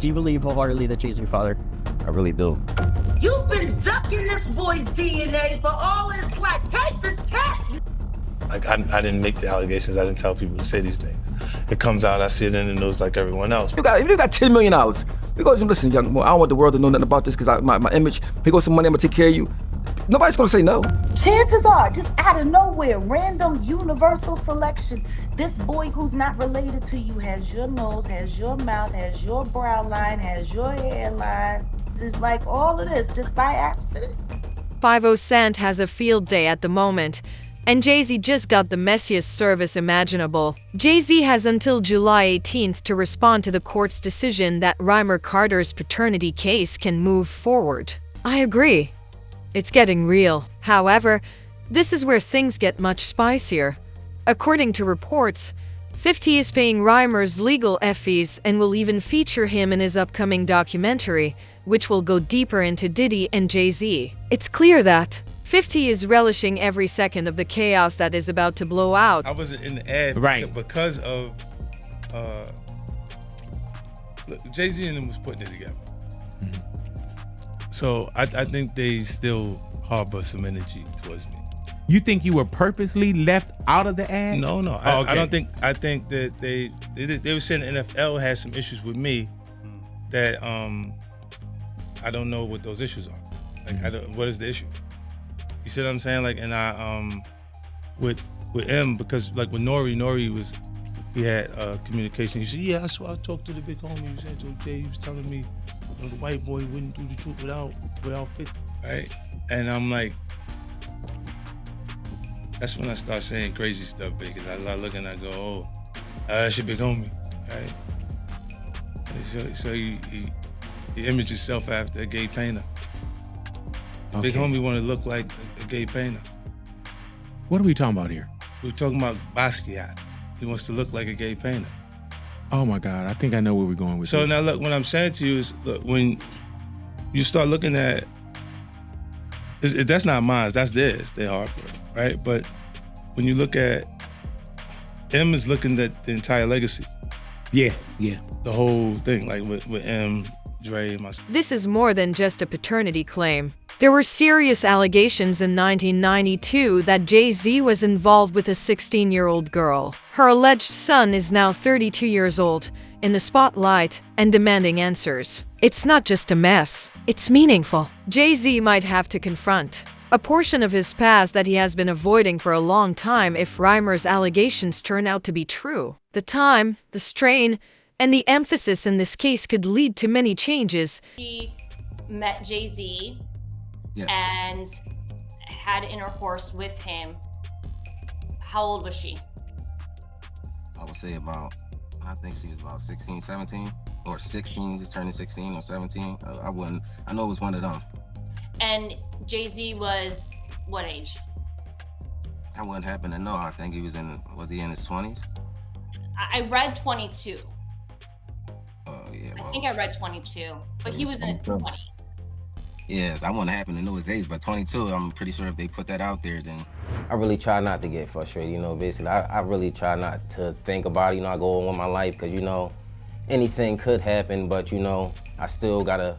Do you believe wholeheartedly that Jay Z your father? I really do. You've been ducking this boy's DNA for all his life. Take the test. Like, I didn't make the allegations. I didn't tell people to say these things. It comes out, I see it in the news like everyone else. If you got $10 million, we go, listen, young boy, I don't want the world to know nothing about this because my image, here goes some money, I'm gonna take care of you. Nobody's gonna say no. Chances are, just out of nowhere, random universal selection, this boy who's not related to you has your nose, has your mouth, has your brow line, has your hairline. It's like all of this just by accident. 50 Cent has a field day at the moment, and Jay Z just got the messiest service imaginable. Jay Z has until July 18th to respond to the court's decision that Rymir Carter's paternity case can move forward. I agree. It's getting real. However, this is where things get much spicier. According to reports, 50 is paying Rymir's legal fees and will even feature him in his upcoming documentary, which will go deeper into Diddy and Jay Z. It's clear that 50 is relishing every second of the chaos that is about to blow out. I wasn't in the ad because of Jay Z and them was putting it together. Mm-hmm. So I think they still harbor some energy towards me. You think you were purposely left out of the ad? No. Oh, okay. I don't think. I think that they were saying the NFL had some issues with me that I don't know what those issues are. Like, what is the issue? You see what I'm saying? Like, and I with M, because like with Nori we had communication. He said, yeah, I talked to the big homie. He said, okay, he was telling me, you know, the white boy wouldn't do the truth without 50, right? And I'm like, that's when I start saying crazy stuff, because I look and I go, oh, that's your big homie, right? And so he imaged himself after a gay painter. The big homie want to look like a gay painter. What are we talking about here? We're talking about Basquiat. He wants to look like a gay painter. Oh my God, I think I know where we're going with so this. Now look, what I'm saying to you is, look, when you start looking at, that's not mine, that's theirs, they Harper, right? But when you look at, M is looking at the entire legacy. Yeah. The whole thing, like with M, Dre, and myself. This is more than just a paternity claim. There were serious allegations in 1992 that Jay Z was involved with a 16-year-old girl. Her alleged son is now 32 years old, in the spotlight, and demanding answers. It's not just a mess, it's meaningful. Jay Z might have to confront a portion of his past that he has been avoiding for a long time if Rymir's allegations turn out to be true. The time, the strain, and the emphasis in this case could lead to many changes. She met Jay Z. Yes. And had intercourse with him. How old was she? I would say about, I think she was about 16, 17, or 16, just turning 16 or 17. I know it was one of them. And Jay Z was what age? I wouldn't happen to know. I think was he in his 20s? I read 22. Oh yeah. I think I read 22, but he was in his 20s. Yes, I wouldn't happen to know his age, but 22, I'm pretty sure if they put that out there, then... I really try not to get frustrated, you know, basically. I really try not to think about it, you know, I go on with my life, because, you know, anything could happen, but, you know, I still gotta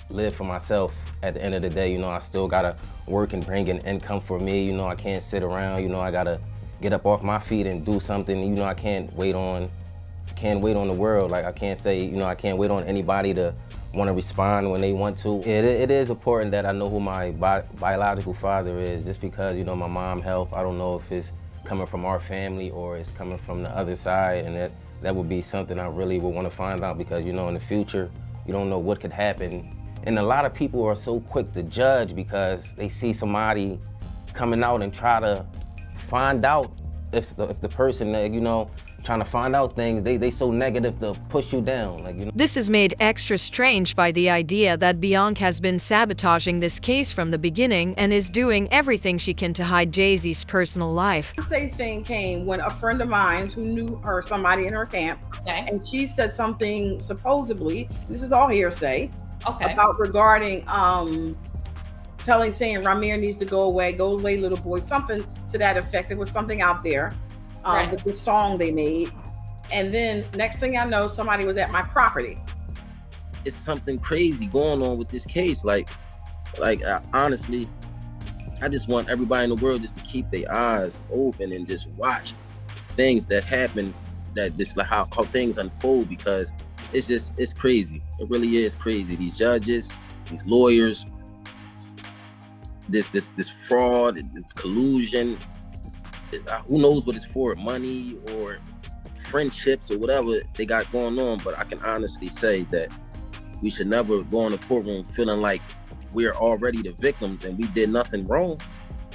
live for myself at the end of the day, you know, I still gotta work and bring an income for me, you know, I can't sit around, you know, I gotta get up off my feet and do something, you know, I can't wait on the world, like I can't say, you know, I can't wait on anybody to want to respond when they want to. It is important that I know who my biological father is, just because, you know, my mom's health, I don't know if it's coming from our family or it's coming from the other side, and that would be something I really would want to find out, because, you know, in the future, you don't know what could happen. And a lot of people are so quick to judge because they see somebody coming out and try to find out if the person, you know, trying to find out things, they so negative to push you down, like, you know. This is made extra strange by the idea that Beyonce has been sabotaging this case from the beginning and is doing everything she can to hide Jay Z's personal life. Beyonce thing came when a friend of mine who knew her, somebody in her camp, and she said something supposedly, this is all hearsay, about regarding saying Rymir needs to go away little boy, something to that effect. There was something out there. With the song they made. And then next thing I know, somebody was at my property it's something crazy going on with this case. Honestly, I just want everybody in the world just to keep their eyes open and just watch things that happen, that just like how things unfold, because it's crazy. It really is crazy. These judges, these lawyers, this fraud, this collusion, who knows what it's for, money or friendships or whatever they got going on. But I can honestly say that we should never go in the courtroom feeling like we're already the victims and we did nothing wrong.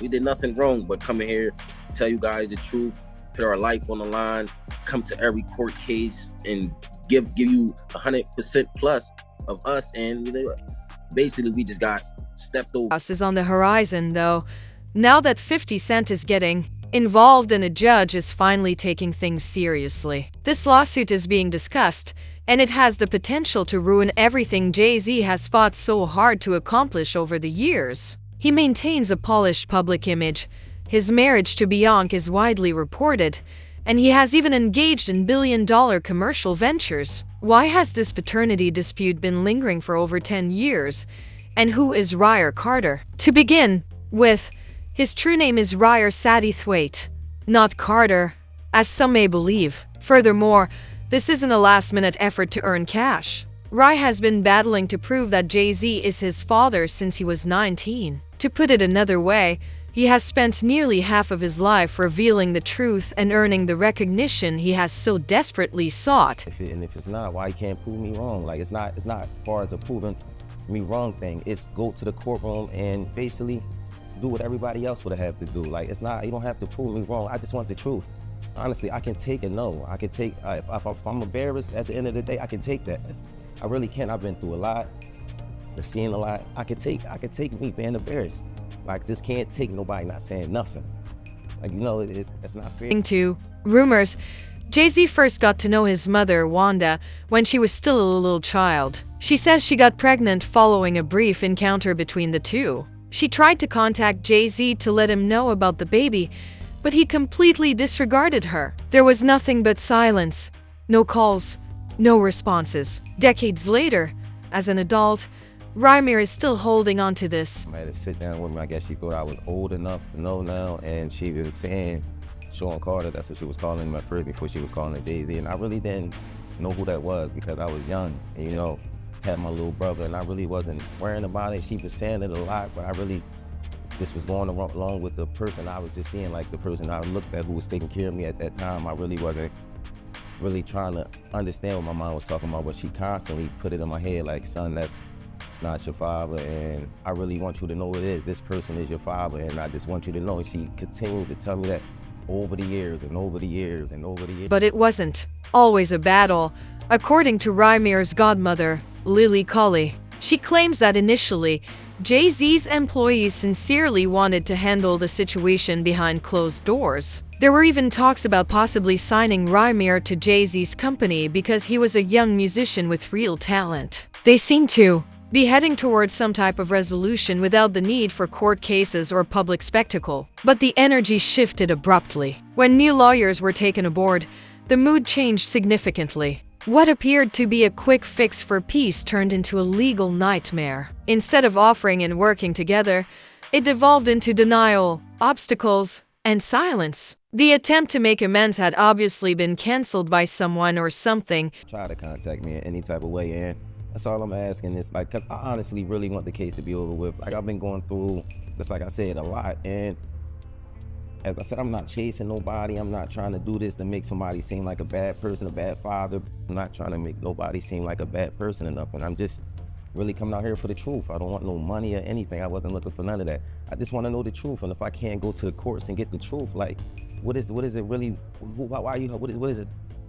We did nothing wrong but coming here, tell you guys the truth, put our life on the line, come to every court case and give you 100% plus of us. And basically we just got stepped over. Is on the horizon, though, now that 50 Cent is getting involved and a judge is finally taking things seriously. This lawsuit is being discussed, and it has the potential to ruin everything Jay Z has fought so hard to accomplish over the years. He maintains a polished public image. His marriage to Beyonce is widely reported, and he has even engaged in billion-dollar commercial ventures. Why has this paternity dispute been lingering for over 10 years? And who is Rymir Carter? To begin with, his true name is Rymir Thwaite, not Carter, as some may believe. Furthermore, this isn't a last-minute effort to earn cash. Rymir has been battling to prove that Jay Z is his father since he was 19. To put it another way, he has spent nearly half of his life revealing the truth and earning the recognition he has so desperately sought. If it's not, why you can't prove me wrong? Like, it's not as far as a proving me wrong thing. It's go to the courtroom and basically do what everybody else would have to do. Like, it's not, you don't have to prove me wrong. I just want the truth. Honestly, I can take it. No, I can take, if I'm embarrassed at the end of the day, I can take that. I really can. I've been through a lot, I've seen a lot. I could take me being embarrassed. Like, this can't take nobody not saying nothing. Like, it's not fair. To rumors, Jay Z first got to know his mother, Wanda, when she was still a little child. She says she got pregnant following a brief encounter between the two. She tried to contact Jay Z to let him know about the baby, but he completely disregarded her. There was nothing but silence. No calls, no responses. Decades later, as an adult, Rymir is still holding on to this. I had to sit down with me. I guess she thought I was old enough to know now, and she was saying Sean Carter, that's what she was calling him at first before she was calling him Jay Z, and I really didn't know who that was because I was young and, had my little brother, and I really wasn't worrying about it. She was saying it a lot, but this was going along with the person I was just seeing, like the person I looked at who was taking care of me at that time. I really wasn't really trying to understand what my mom was talking about, but she constantly put it in my head like, son, it's not your father, and I really want you to know it is. This person is your father, and I just want you to know. And she continued to tell me that over the years and over the years and over the years. But it wasn't always a battle. According to Rymir's godmother, Lily Colley, she claims that initially, Jay Z's employees sincerely wanted to handle the situation behind closed doors. There were even talks about possibly signing Rymir to Jay Z's company because he was a young musician with real talent. They seem to be heading towards some type of resolution without the need for court cases or public spectacle. But the energy shifted abruptly. When new lawyers were taken aboard, the mood changed significantly. What appeared to be a quick fix for peace turned into a legal nightmare. Instead of offering and working together, it devolved into denial, obstacles, and silence. The attempt to make amends had obviously been canceled by someone or something. Try to contact me in any type of way, and that's all I'm asking is, like, cause I honestly really want the case to be over with. Like, I've been going through, just like I said, a lot, and as I said, I'm not chasing nobody. I'm not trying to do this to make somebody seem like a bad person, a bad father. I'm not trying to make nobody seem like a bad person or nothing. I'm just really coming out here for the truth. I don't want no money or anything. I wasn't looking for none of that. I just want to know the truth. And if I can't go to the courts and get the truth, like, what is it really? Why you? What is it?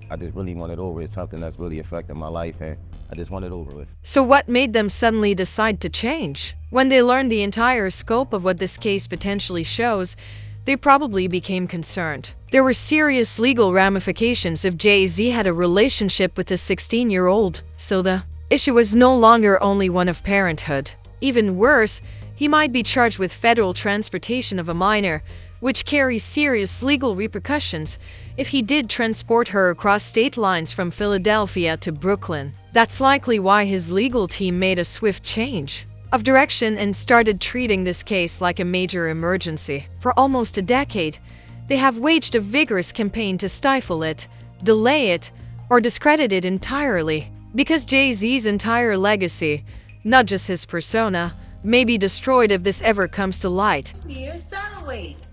I just really want it over. It's something that's really affecting my life, and I just want it over with. So what made them suddenly decide to change? When they learned the entire scope of what this case potentially shows, they probably became concerned. There were serious legal ramifications if Jay Z had a relationship with a 16-year-old, so the issue was no longer only one of parenthood. Even worse, he might be charged with federal transportation of a minor, which carries serious legal repercussions. if he did transport her across state lines from Philadelphia to Brooklyn. That's likely why his legal team made a swift change of direction and started treating this case like a major emergency. For almost a decade, they have waged a vigorous campaign to stifle it, delay it, or discredit it entirely. Because Jay Z's entire legacy, not just his persona, may be destroyed if this ever comes to light. Years Satterweight,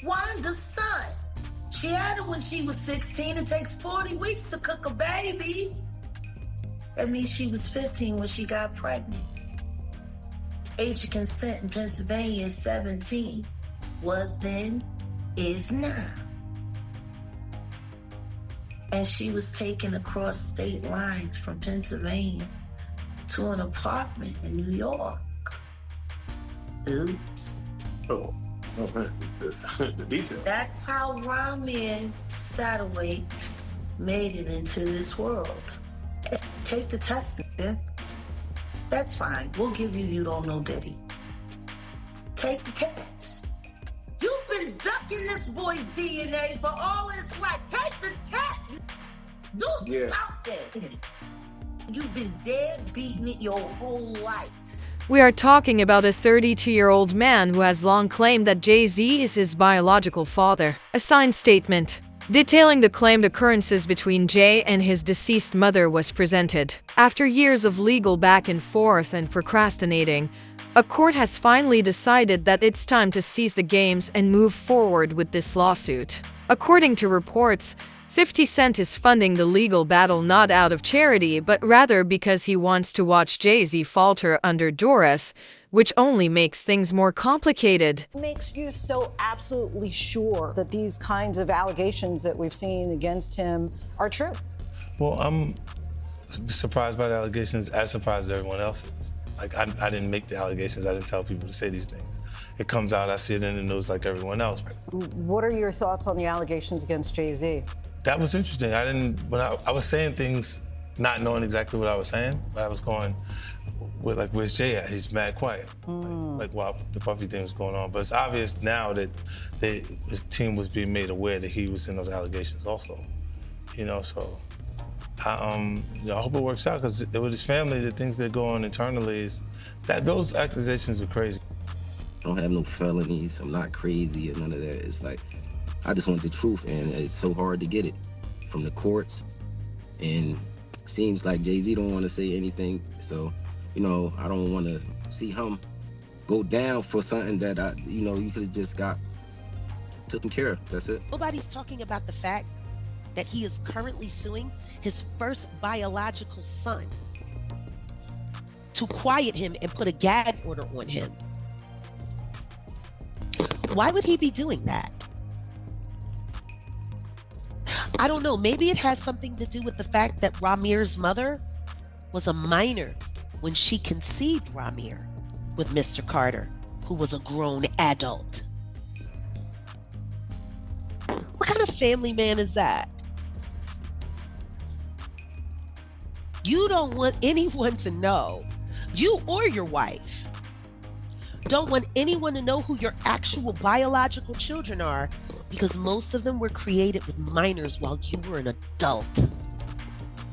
Wanda's son. She had it when she was 16. It takes 40 weeks to cook a baby. That means she was 15 when she got pregnant. Age of consent in Pennsylvania is 17. Was then, is now. And she was taken across state lines from Pennsylvania to an apartment in New York. Oops. Oh, the detail. That's how Rymir Satterweight made it into this world. Take the test, nigga. That's fine. We'll give you don't know Diddy. Take the test. You've been ducking this boy's DNA for all his life. Take the test. Do something. You've been dead beating it your whole life. We are talking about a 32-year-old man who has long claimed that Jay Z is his biological father. A signed statement detailing the claimed occurrences between Jay and his deceased mother was presented. After years of legal back and forth and procrastinating, a court has finally decided that it's time to seize the games and move forward with this lawsuit. According to reports, 50 Cent is funding the legal battle not out of charity, but rather because he wants to watch Jay Z falter under duress, which only makes things more complicated. What makes you so absolutely sure that these kinds of allegations that we've seen against him are true? Well, I'm surprised by the allegations, as surprised as everyone else is. Like, I didn't make the allegations, I didn't tell people to say these things. It comes out, I see it in the news like everyone else. What are your thoughts on the allegations against Jay Z? That was interesting. When I was saying things, not knowing exactly what I was saying, but I was going, where's Jay at? He's mad quiet. Like while the Puffy thing was going on. But it's obvious now that his team was being made aware that he was in those allegations also. So I hope it works out, because with his family, the things that go on internally is that those accusations are crazy. I don't have no felonies. I'm not crazy or none of that. It's like, I just want the truth, and it's so hard to get it from the courts. And it seems like Jay Z don't want to say anything. So, I don't want to see him go down for something that you could have just got taken care of. That's it. Nobody's talking about the fact that he is currently suing his first biological son to quiet him and put a gag order on him. Why would he be doing that? I don't know. Maybe it has something to do with the fact that Rymir's mother was a minor when she conceived Rymir with Mr. Carter, who was a grown adult. What kind of family man is that? You don't want anyone to know, you or your wife, don't want anyone to know who your actual biological children are, because most of them were created with minors while you were an adult.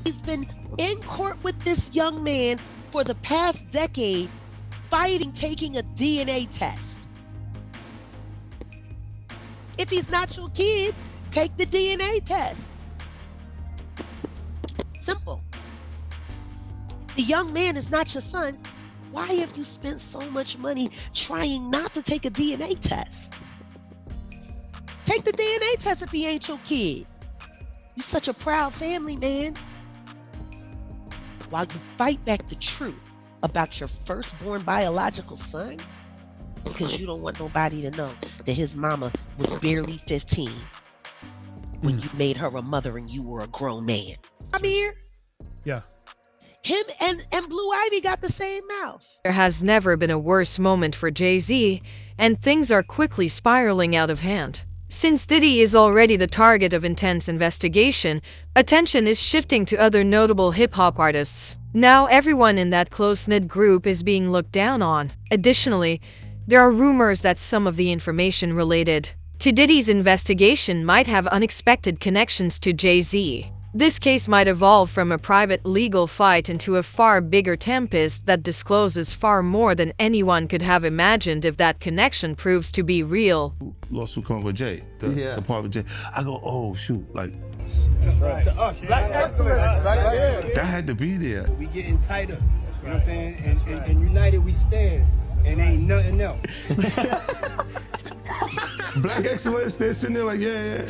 He's been in court with this young man for the past decade, fighting taking a DNA test. If he's not your kid, take the DNA test. Simple. The young man is not your son. Why have you spent so much money trying not to take a DNA test? Take the DNA test if he ain't your kid. You're such a proud family, man. While you fight back the truth about your firstborn biological son, because you don't want nobody to know that his mama was barely 15 when you made her a mother and you were a grown man. I'm here. Yeah. Him and Blue Ivy got the same mouth. There has never been a worse moment for Jay Z, and things are quickly spiraling out of hand. Since Diddy is already the target of intense investigation, attention is shifting to other notable hip-hop artists. Now everyone in that close-knit group is being looked down on. Additionally, there are rumors that some of the information related T. Diddy's investigation might have unexpected connections to Jay Z. This case might evolve from a private legal fight into a far bigger tempest that discloses far more than anyone could have imagined if that connection proves to be real. Lawsuit coming with Jay, the part with Jay. I go, oh shoot, like To us, black excellence. that had to be there. We getting tighter, you know what I'm saying? And united we stand, and ain't nothing else. Black excellence, they're sitting there like, yeah.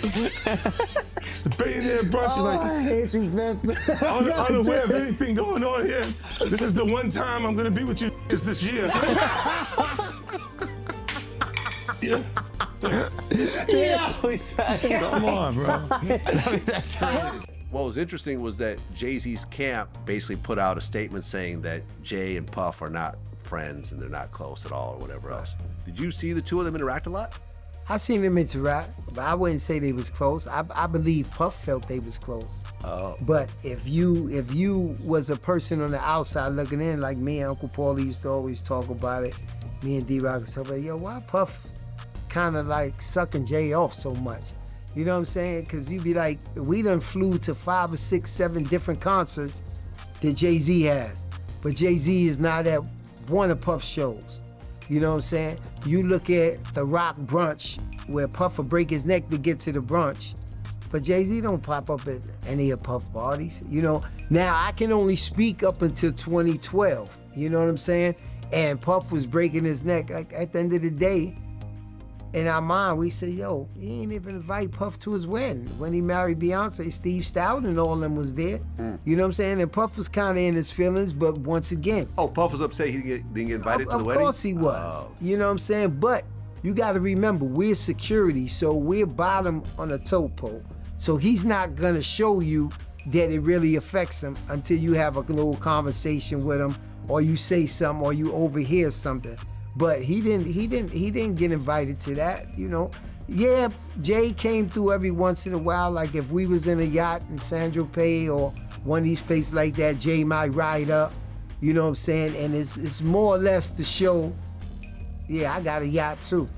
It's the billionaire brunch. Like, I hate you, man. Unaware of anything going on here. This is the one time I'm gonna be with you this year. Yeah. Come on, bro. What was interesting was that Jay-Z's camp basically put out a statement saying that Jay and Puff are not friends and they're not close at all or whatever else. Did you see the two of them interact a lot? I seen them interact, but I wouldn't say they was close. I believe Puff felt they was close. Oh. But if you was a person on the outside looking in, like me and Uncle Paulie used to always talk about it, me and D-Rock used to talk about, yo, why Puff kind of like sucking Jay off so much? You know what I'm saying? Because you'd be like, we done flew to 5 or 6, 7 different concerts that Jay-Z has. But Jay-Z is not at one of Puff's shows. You know what I'm saying? You look at the Rock brunch where Puff will break his neck to get to the brunch, but Jay-Z don't pop up at any of Puff parties. You know, now I can only speak up until 2012. You know what I'm saying? And Puff was breaking his neck. Like at the end of the day, in our mind, we say, yo, he ain't even invite Puff to his wedding. When he married Beyonce, Steve Stout and all of them was there. You know what I'm saying? And Puff was kind of in his feelings, but once again. Oh, Puff was upset he didn't get invited to the wedding? Of course he was. Oh. You know what I'm saying? But you got to remember, we're security, so we're bottom on a tote pole. So he's not going to show you that it really affects him until you have a little conversation with him, or you say something, or you overhear something. But he didn't get invited to that, you know. Yeah, Jay came through every once in a while, like if we was in a yacht in San Tropez or one of these places like that, Jay might ride up, you know what I'm saying? And it's more or less to show, yeah, I got a yacht too.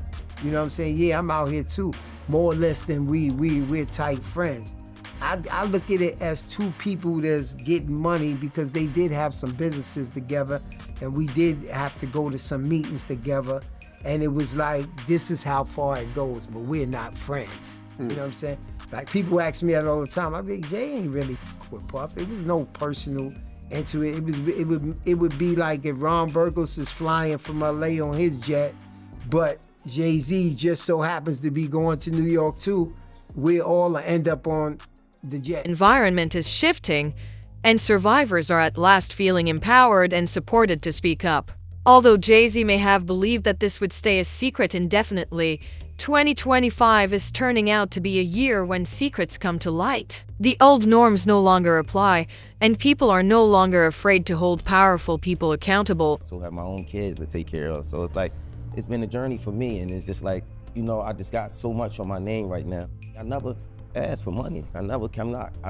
You know what I'm saying? Yeah, I'm out here too. More or less than we're tight friends. I look at it as two people that's getting money because they did have some businesses together and we did have to go to some meetings together, and it was like, this is how far it goes, but we're not friends. You know what I'm saying? Like people ask me that all the time. I be like, Jay ain't really with Puff. It was no personal into it. It would be like if Ron Burgos is flying from LA on his jet, but Jay Z just so happens to be going to New York too. We all end up on the jet. Environment is shifting, and survivors are at last feeling empowered and supported to speak up. Although Jay-Z may have believed that this would stay a secret indefinitely, 2025 is turning out to be a year when secrets come to light. The old norms no longer apply, and people are no longer afraid to hold powerful people accountable. So I have my own kids to take care of. So it's like, it's been a journey for me, and it's just like, you know, I just got so much on my name right now. I never ask for money. I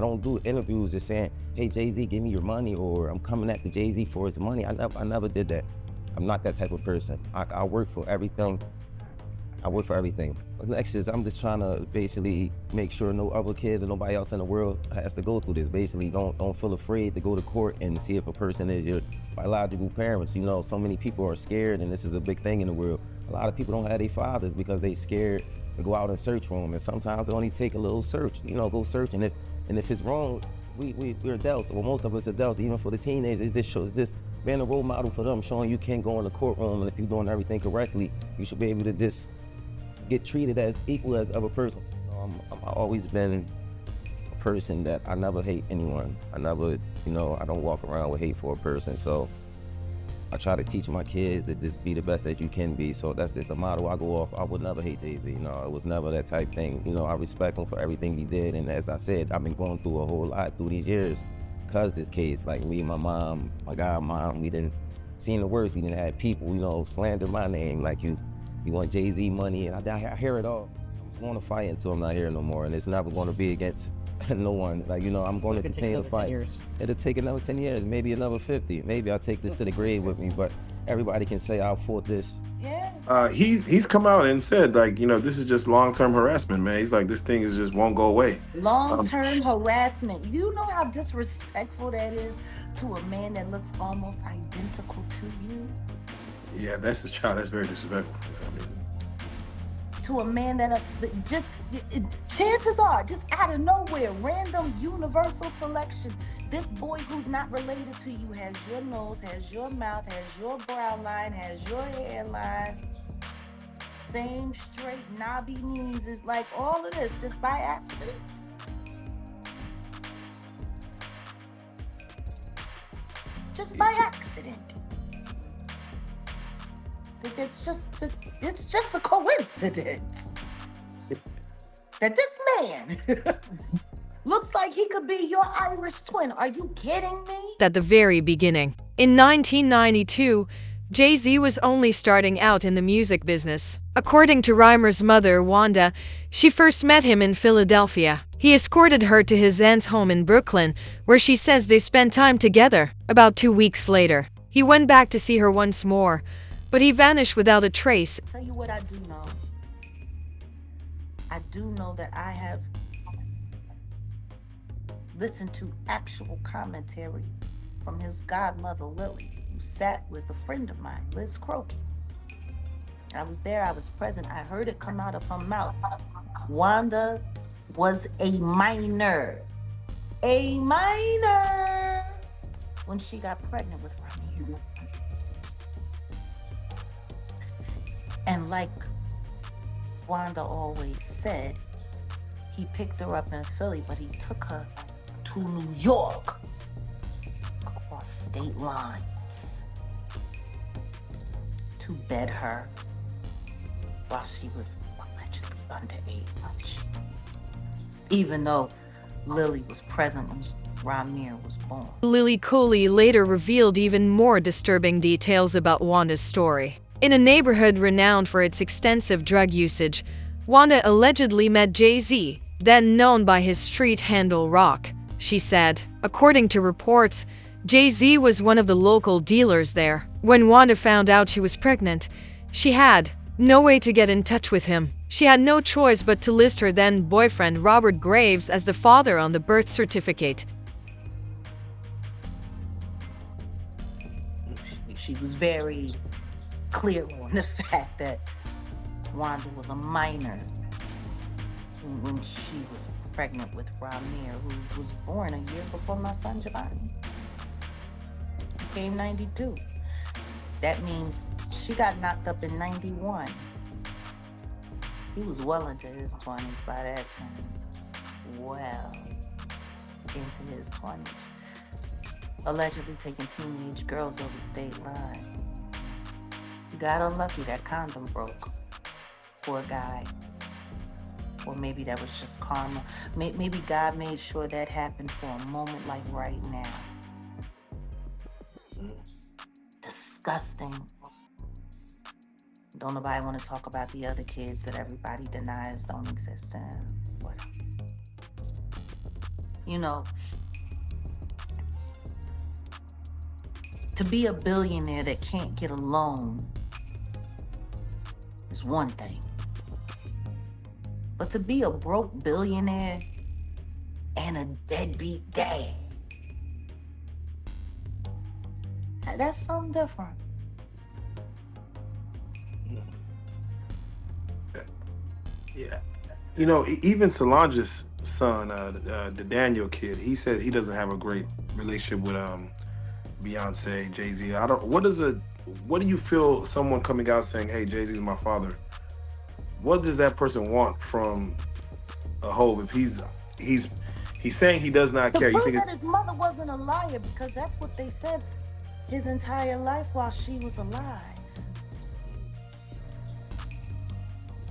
don't do interviews just saying, hey, Jay-Z, give me your money, or I'm coming at the Jay-Z for his money. I never did that. I'm not that type of person. I work for everything. Next is I'm just trying to basically make sure no other kids or nobody else in the world has to go through this. Basically, don't feel afraid to go to court and see if a person is your biological parents. You know, so many people are scared, and this is a big thing in the world. A lot of people don't have their fathers because they scared to go out and search for them, and sometimes it only take a little search. You know, go search, and if it's wrong, we're adults. Well, most of us adults, even for the teenagers, this being a role model for them, showing you can go in the courtroom, and if you're doing everything correctly, you should be able to just get treated as equal as the other person. I've always been a person that I never hate anyone. I never, you know, I don't walk around with hate for a person. So I try to teach my kids that just be the best that you can be. So that's just a motto I go off. I would never hate Jay Z. You know, it was never that type thing. You know, I respect him for everything he did. And as I said, I've been going through a whole lot through these years because this case, like me and my mom, my godmom, we didn't seen the worst. We didn't have people, you know, slander my name like you want Jay Z money, and I hear it all. I'm going to fight until I'm not here no more, and it's never going to be against no one. Like, you know, I'm going to continue to fight. It'll take another 10 years, maybe another 50. Maybe I'll take this to the grave with me, but everybody can say I fought this He's come out and said, like, you know, this is just long-term harassment, man. He's like, this thing is just won't go away. Long-term harassment. You know how disrespectful that is to a man that looks almost identical to you? Yeah, that's his child. That's very disrespectful. I mean, to a man that chances are, just out of nowhere, random universal selection, this boy who's not related to you has your nose, has your mouth, has your brow line, has your hairline, same straight knobby knees, is like all of this just by accident. Just by accident. It's just a coincidence that this man looks like he could be your Irish twin. Are you kidding me? At the very beginning. In 1992, Jay Z was only starting out in the music business. According to Rymir's mother, Wanda, she first met him in Philadelphia. He escorted her to his aunt's home in Brooklyn, where she says they spent time together. About 2 weeks later, he went back to see her once more, but he vanished without a trace. Tell you what I do know. I do know that I have listened to actual commentary from his godmother, Lily, who sat with a friend of mine, Liz Croakey. I was there, I was present, I heard it come out of her mouth. Wanda was a minor. A minor! When she got pregnant with Rymir. And like Wanda always said, he picked her up in Philly, but he took her to New York, across state lines, to bed her while she was allegedly underage. Even though Lily was present when Rymir was born. Lily Coley later revealed even more disturbing details about Wanda's story. In a neighborhood renowned for its extensive drug usage, Wanda allegedly met Jay Z, then known by his street handle Rock. She said, according to reports, Jay Z was one of the local dealers there. When Wanda found out she was pregnant, she had no way to get in touch with him. She had no choice but to list her then boyfriend Robert Graves as the father on the birth certificate. She was very clear on the fact that Wanda was a minor when she was pregnant with Rymir, who was born a year before my son Giovanni. He came 92. That means she got knocked up in 91. He was well into his 20s by that time. Well into his 20s. Allegedly taking teenage girls over state line. He got unlucky, that condom broke. Poor guy. Or maybe that was just karma. Maybe God made sure that happened for a moment like right now. Disgusting. Don't nobody want to talk about the other kids that everybody denies don't exist. Whatever. You know, to be a billionaire that can't get a loan is one thing. But to be a broke billionaire and a deadbeat dad, that's something different. Yeah. You know, even Solange's son, the Daniel kid, he says he doesn't have a great relationship with Beyonce, Jay Z. What do you feel someone coming out saying, hey, Jay Z is my father? What does that person want from a hoe if he's saying he does not care? To prove that his mother wasn't a liar, because that's what they said his entire life while she was alive.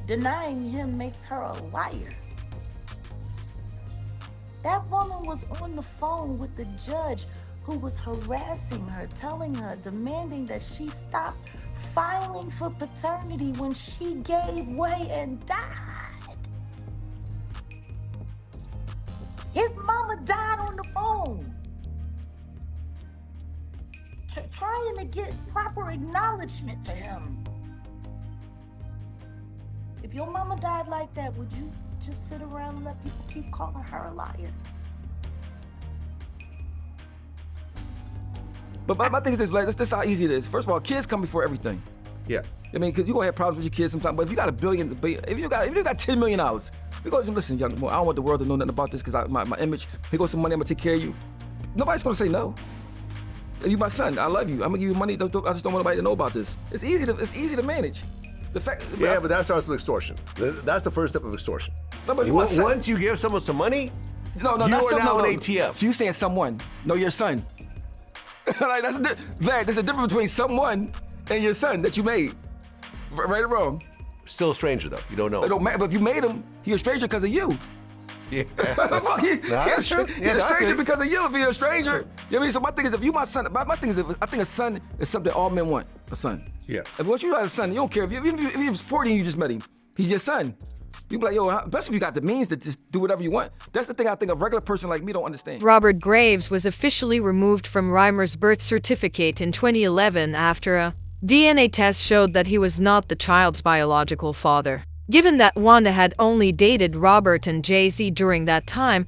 Denying him makes her a liar. That woman was on the phone with the judge who was harassing her, telling her, demanding that she stop filing for paternity when she gave way and died. His mama died on the phone. Trying to get proper acknowledgement for him. If your mama died like that, would you just sit around and let people keep calling her a liar? But my thing is this, like, this is how easy it is. First of all, kids come before everything. Yeah. I mean, because you're gonna have problems with your kids sometimes, but if you got $1 billion, if you got $10 million, we go, listen, young boy, I don't want the world to know nothing about this because my image, here goes some money, I'm gonna take care of you. Nobody's gonna say no. And you my son, I love you. I'm gonna give you money, I just don't want nobody to know about this. It's easy to manage. The fact, yeah, but that starts with extortion. That's the first step of extortion. No, but once you give someone some money, you are now an ATM. So you saying someone, no, your son. Like, there's a difference between someone and your son that you made. Right or wrong? Still a stranger though. You don't know. It don't matter, but if you made him, he's a stranger because of you. Yeah. He's a stranger because of you if he's a stranger. You know what I mean? So my thing is, if you my son, my thing is, I think a son is something all men want, a son. Yeah. If once you have a son, you don't care. Even if he was 40 and you just met him, he's your son. You be like, yo, especially if you got the means to just do whatever you want. That's the thing I think a regular person like me don't understand. Robert Graves was officially removed from Rymir's birth certificate in 2011 after a DNA test showed that he was not the child's biological father. Given that Wanda had only dated Robert and Jay Z during that time,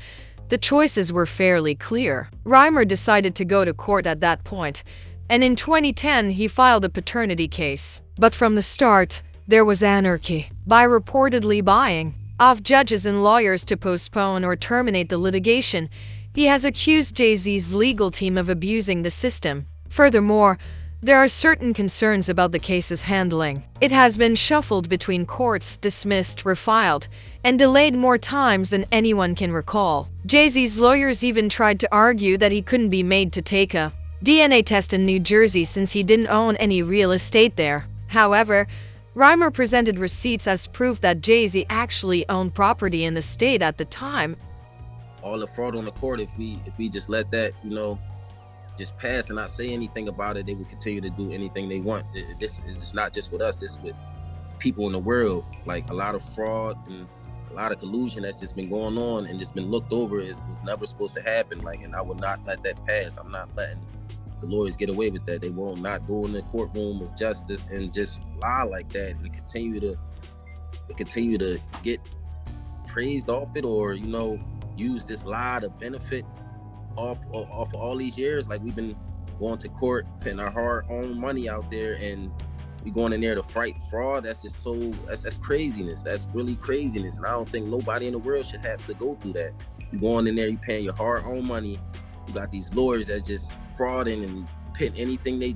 the choices were fairly clear. Rymir decided to go to court at that point, and in 2010 he filed a paternity case. But from the start, there was anarchy. By reportedly buying off judges and lawyers to postpone or terminate the litigation, he has accused Jay Z's legal team of abusing the system. Furthermore, there are certain concerns about the case's handling. It has been shuffled between courts, dismissed, refiled, and delayed more times than anyone can recall. Jay Z's lawyers even tried to argue that he couldn't be made to take a DNA test in New Jersey since he didn't own any real estate there. However, Rymir presented receipts as proof that Jay Z actually owned property in the state at the time. All the fraud on the court, if we just let that, just pass and not say anything about it, they will continue to do anything they want. It's not just with us, it's with people in the world. Like, a lot of fraud and a lot of collusion that's just been going on and just been looked over is never supposed to happen. Like, and I would not let that pass. I'm not letting the lawyers get away with that. They will not go in the courtroom of justice and just lie like that and continue to get praised off it, or use this lie to benefit off all these years. Like, we've been going to court, putting our hard-earned money out there, and we going in there to fight fraud. That's just that's craziness. That's really craziness, and I don't think nobody in the world should have to go through that. You going in there, you paying your hard-earned money. You got these lawyers that just frauding and putting anything they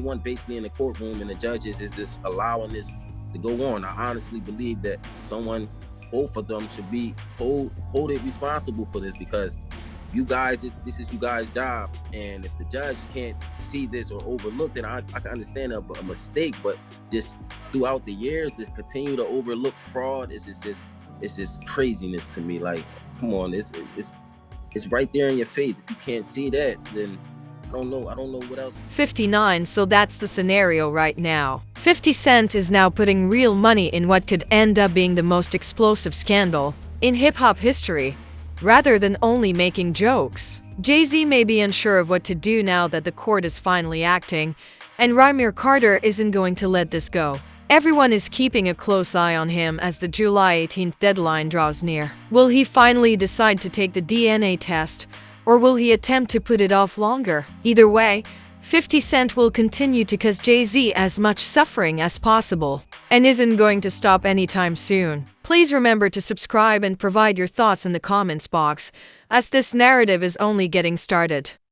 want basically in the courtroom, and the judges is just allowing this to go on. I honestly believe that both of them should be hold it responsible for this, because you guys, this is you guys' job, and if the judge can't see this or overlook it, I can understand a mistake, but just throughout the years, to continue to overlook fraud it's just craziness to me. Like, come on, it's right there in your face. If you can't see that, then I don't know what else. 59, so that's the scenario right now. 50 Cent is now putting real money in what could end up being the most explosive scandal in hip-hop history, rather than only making jokes. Jay Z may be unsure of what to do now that the court is finally acting, and Rymir Carter isn't going to let this go. Everyone is keeping a close eye on him as the July 18th deadline draws near. Will he finally decide to take the DNA test, or will he attempt to put it off longer? Either way, 50 Cent will continue to cause Jay Z as much suffering as possible, and isn't going to stop anytime soon. Please remember to subscribe and provide your thoughts in the comments box, as this narrative is only getting started.